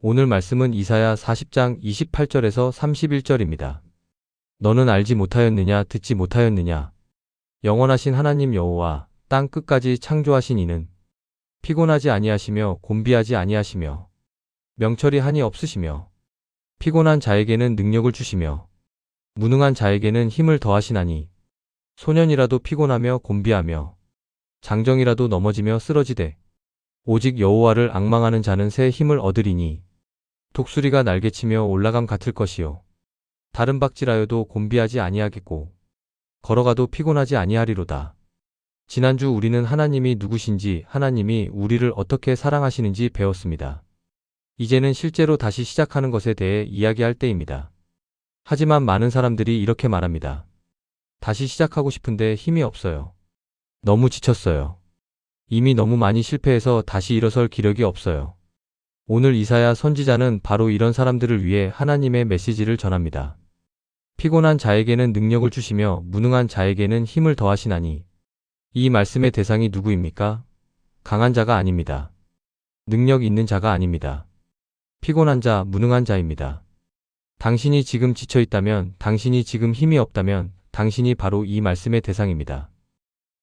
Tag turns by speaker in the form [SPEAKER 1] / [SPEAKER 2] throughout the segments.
[SPEAKER 1] 오늘 말씀은 이사야 40장 28절에서 31절입니다. 너는 알지 못하였느냐 듣지 못하였느냐 영원하신 하나님 여호와 땅 끝까지 창조하신 이는 피곤하지 아니하시며 곤비하지 아니하시며 명철이 한이 없으시며 피곤한 자에게는 능력을 주시며 무능한 자에게는 힘을 더하시나니 소년이라도 피곤하며 곤비하며 장정이라도 넘어지며 쓰러지되 오직 여호와를 앙망하는 자는 새 힘을 얻으리니 독수리가 날개치며 올라감 같을 것이요 다른 박질하여도 곤비하지 아니하겠고 걸어가도 피곤하지 아니하리로다. 지난주 우리는 하나님이 누구신지 하나님이 우리를 어떻게 사랑하시는지 배웠습니다. 이제는 실제로 다시 시작하는 것에 대해 이야기할 때입니다. 하지만 많은 사람들이 이렇게 말합니다. 다시 시작하고 싶은데 힘이 없어요. 너무 지쳤어요. 이미 너무 많이 실패해서 다시 일어설 기력이 없어요. 오늘 이사야 선지자는 바로 이런 사람들을 위해 하나님의 메시지를 전합니다. 피곤한 자에게는 능력을 주시며 무능한 자에게는 힘을 더하시나니 이 말씀의 대상이 누구입니까? 강한 자가 아닙니다. 능력 있는 자가 아닙니다. 피곤한 자, 무능한 자입니다. 당신이 지금 지쳐 있다면, 당신이 지금 힘이 없다면 당신이 바로 이 말씀의 대상입니다.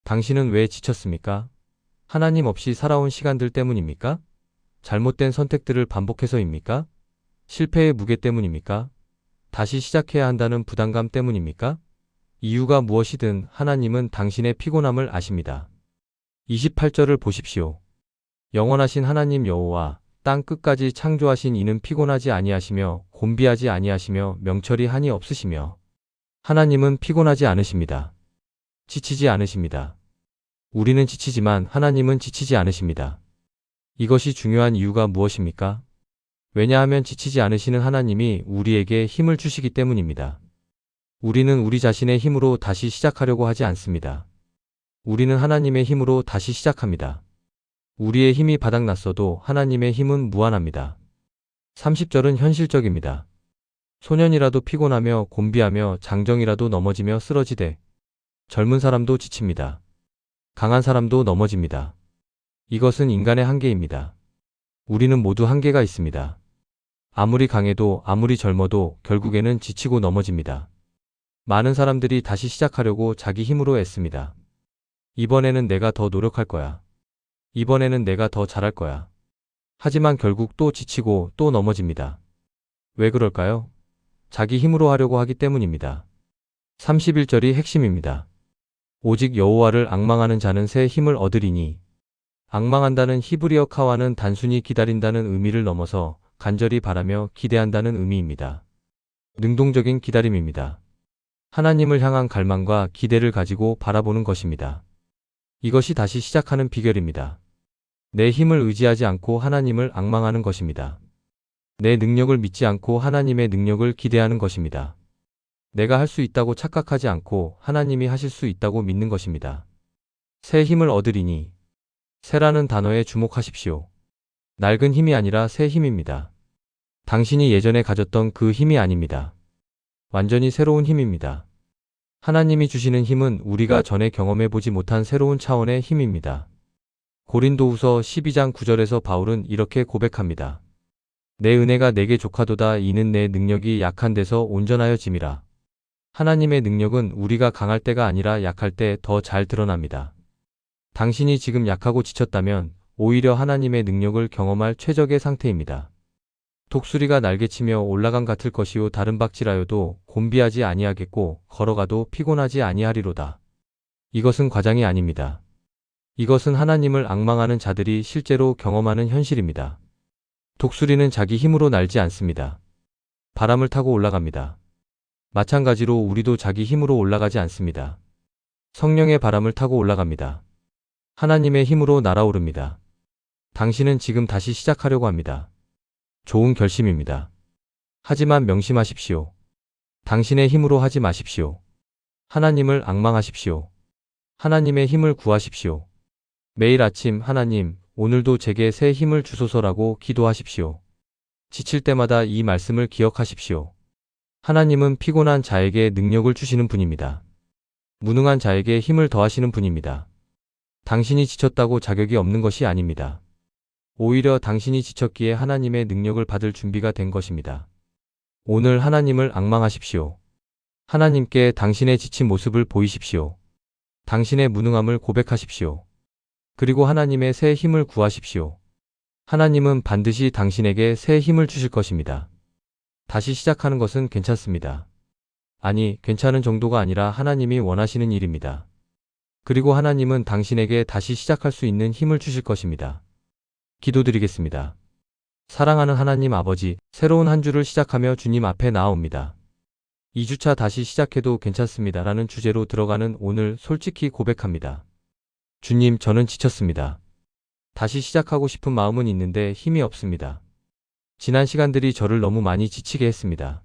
[SPEAKER 1] 당신은 왜 지쳤습니까? 하나님 없이 살아온 시간들 때문입니까? 잘못된 선택들을 반복해서입니까? 실패의 무게 때문입니까? 다시 시작해야 한다는 부담감 때문입니까? 이유가 무엇이든 하나님은 당신의 피곤함을 아십니다. 28절을 보십시오. 영원하신 하나님 여호와 땅 끝까지 창조하신 이는 피곤하지 아니하시며 곤비하지 아니하시며 명철이 한이 없으시며 하나님은 피곤하지 않으십니다. 지치지 않으십니다. 우리는 지치지만 하나님은 지치지 않으십니다. 이것이 중요한 이유가 무엇입니까? 왜냐하면 지치지 않으시는 하나님이 우리에게 힘을 주시기 때문입니다. 우리는 우리 자신의 힘으로 다시 시작하려고 하지 않습니다. 우리는 하나님의 힘으로 다시 시작합니다. 우리의 힘이 바닥났어도 하나님의 힘은 무한합니다. 30절은 현실적입니다. 소년이라도 피곤하며 곤비하며 장정이라도 넘어지며 쓰러지되 젊은 사람도 지칩니다. 강한 사람도 넘어집니다. 이것은 인간의 한계입니다. 우리는 모두 한계가 있습니다. 아무리 강해도 아무리 젊어도 결국에는 지치고 넘어집니다. 많은 사람들이 다시 시작하려고 자기 힘으로 애씁니다. 이번에는 내가 더 노력할 거야. 이번에는 내가 더 잘할 거야. 하지만 결국 또 지치고 또 넘어집니다. 왜 그럴까요? 자기 힘으로 하려고 하기 때문입니다. 31절이 핵심입니다. 오직 여호와를 앙망하는 자는 새 힘을 얻으리니 앙망한다는 히브리어 카와는 단순히 기다린다는 의미를 넘어서 간절히 바라며 기대한다는 의미입니다. 능동적인 기다림입니다. 하나님을 향한 갈망과 기대를 가지고 바라보는 것입니다. 이것이 다시 시작하는 비결입니다. 내 힘을 의지하지 않고 하나님을 앙망하는 것입니다. 내 능력을 믿지 않고 하나님의 능력을 기대하는 것입니다. 내가 할 수 있다고 착각하지 않고 하나님이 하실 수 있다고 믿는 것입니다. 새 힘을 얻으리니 새라는 단어에 주목하십시오. 낡은 힘이 아니라 새 힘입니다. 당신이 예전에 가졌던 그 힘이 아닙니다. 완전히 새로운 힘입니다. 하나님이 주시는 힘은 우리가 전에 경험해보지 못한 새로운 차원의 힘입니다. 고린도후서 12장 9절에서 바울은 이렇게 고백합니다. 내 은혜가 내게 족하도다 이는 내 능력이 약한 데서 온전하여짐이라. 하나님의 능력은 우리가 강할 때가 아니라 약할 때 더 잘 드러납니다. 당신이 지금 약하고 지쳤다면 오히려 하나님의 능력을 경험할 최적의 상태입니다. 독수리가 날개치며 올라감 같을 것이요 다른 박질하여도 곤비하지 아니하겠고 걸어가도 피곤하지 아니하리로다. 이것은 과장이 아닙니다. 이것은 하나님을 앙망하는 자들이 실제로 경험하는 현실입니다. 독수리는 자기 힘으로 날지 않습니다. 바람을 타고 올라갑니다. 마찬가지로 우리도 자기 힘으로 올라가지 않습니다. 성령의 바람을 타고 올라갑니다. 하나님의 힘으로 날아오릅니다. 당신은 지금 다시 시작하려고 합니다. 좋은 결심입니다. 하지만 명심하십시오. 당신의 힘으로 하지 마십시오. 하나님을 앙망하십시오. 하나님의 힘을 구하십시오. 매일 아침 하나님, 오늘도 제게 새 힘을 주소서라고 기도하십시오. 지칠 때마다 이 말씀을 기억하십시오. 하나님은 피곤한 자에게 능력을 주시는 분입니다. 무능한 자에게 힘을 더하시는 분입니다. 당신이 지쳤다고 자격이 없는 것이 아닙니다. 오히려 당신이 지쳤기에 하나님의 능력을 받을 준비가 된 것입니다. 오늘 하나님을 앙망하십시오. 하나님께 당신의 지친 모습을 보이십시오. 당신의 무능함을 고백하십시오. 그리고 하나님의 새 힘을 구하십시오. 하나님은 반드시 당신에게 새 힘을 주실 것입니다. 다시 시작하는 것은 괜찮습니다. 아니, 괜찮은 정도가 아니라 하나님이 원하시는 일입니다. 그리고 하나님은 당신에게 다시 시작할 수 있는 힘을 주실 것입니다. 기도드리겠습니다. 사랑하는 하나님 아버지, 새로운 한 주를 시작하며 주님 앞에 나아옵니다. 2주차 다시 시작해도 괜찮습니다. 라는 주제로 들어가는 오늘 솔직히 고백합니다. 주님, 저는 지쳤습니다. 다시 시작하고 싶은 마음은 있는데 힘이 없습니다. 지난 시간들이 저를 너무 많이 지치게 했습니다.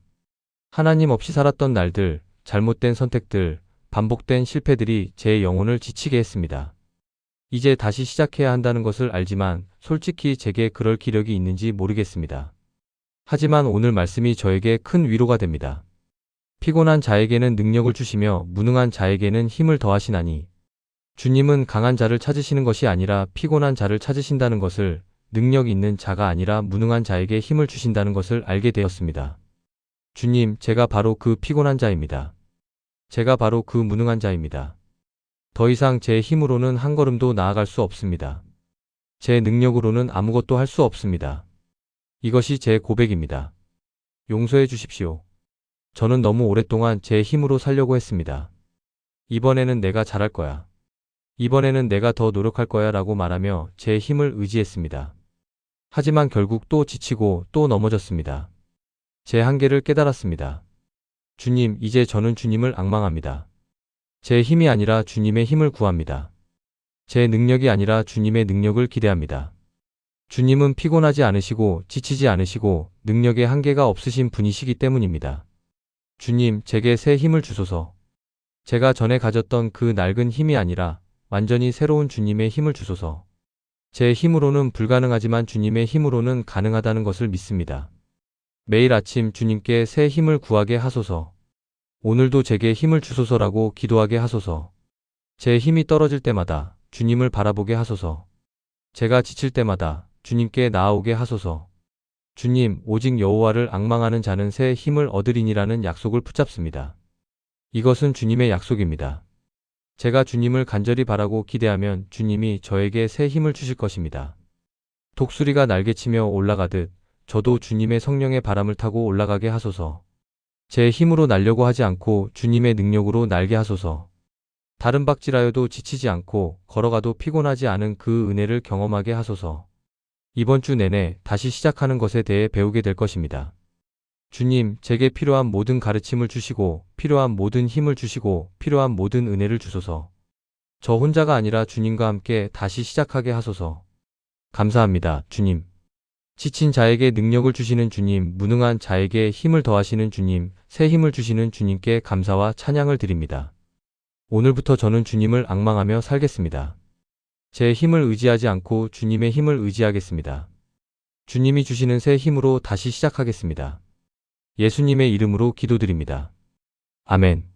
[SPEAKER 1] 하나님 없이 살았던 날들, 잘못된 선택들, 반복된 실패들이 제 영혼을 지치게 했습니다. 이제 다시 시작해야 한다는 것을 알지만 솔직히 제게 그럴 기력이 있는지 모르겠습니다. 하지만 오늘 말씀이 저에게 큰 위로가 됩니다. 피곤한 자에게는 능력을 주시며 무능한 자에게는 힘을 더하시나니 주님은 강한 자를 찾으시는 것이 아니라 피곤한 자를 찾으신다는 것을, 능력 있는 자가 아니라 무능한 자에게 힘을 주신다는 것을 알게 되었습니다. 주님, 제가 바로 그 피곤한 자입니다. 제가 바로 그 무능한 자입니다. 더 이상 제 힘으로는 한 걸음도 나아갈 수 없습니다. 제 능력으로는 아무것도 할 수 없습니다. 이것이 제 고백입니다. 용서해 주십시오. 저는 너무 오랫동안 제 힘으로 살려고 했습니다. 이번에는 내가 잘할 거야. 이번에는 내가 더 노력할 거야 라고 말하며 제 힘을 의지했습니다. 하지만 결국 또 지치고 또 넘어졌습니다. 제 한계를 깨달았습니다. 주님, 이제 저는 주님을 앙망합니다. 제 힘이 아니라 주님의 힘을 구합니다. 제 능력이 아니라 주님의 능력을 기대합니다. 주님은 피곤하지 않으시고 지치지 않으시고 능력의 한계가 없으신 분이시기 때문입니다. 주님, 제게 새 힘을 주소서. 제가 전에 가졌던 그 낡은 힘이 아니라 완전히 새로운 주님의 힘을 주소서. 제 힘으로는 불가능하지만 주님의 힘으로는 가능하다는 것을 믿습니다. 매일 아침 주님께 새 힘을 구하게 하소서. 오늘도 제게 힘을 주소서라고 기도하게 하소서. 제 힘이 떨어질 때마다 주님을 바라보게 하소서. 제가 지칠 때마다 주님께 나아오게 하소서. 주님, 오직 여호와를 앙망하는 자는 새 힘을 얻으리니라는 약속을 붙잡습니다. 이것은 주님의 약속입니다. 제가 주님을 간절히 바라고 기대하면 주님이 저에게 새 힘을 주실 것입니다. 독수리가 날개치며 올라가듯 저도 주님의 성령의 바람을 타고 올라가게 하소서. 제 힘으로 날려고 하지 않고 주님의 능력으로 날게 하소서. 다른 박질하여도 지치지 않고 걸어가도 피곤하지 않은 그 은혜를 경험하게 하소서. 이번 주 내내 다시 시작하는 것에 대해 배우게 될 것입니다. 주님, 제게 필요한 모든 가르침을 주시고 필요한 모든 힘을 주시고 필요한 모든 은혜를 주소서. 저 혼자가 아니라 주님과 함께 다시 시작하게 하소서. 감사합니다, 주님. 지친 자에게 능력을 주시는 주님, 무능한 자에게 힘을 더하시는 주님, 새 힘을 주시는 주님께 감사와 찬양을 드립니다. 오늘부터 저는 주님을 앙망하며 살겠습니다. 제 힘을 의지하지 않고 주님의 힘을 의지하겠습니다. 주님이 주시는 새 힘으로 다시 시작하겠습니다. 예수님의 이름으로 기도드립니다. 아멘.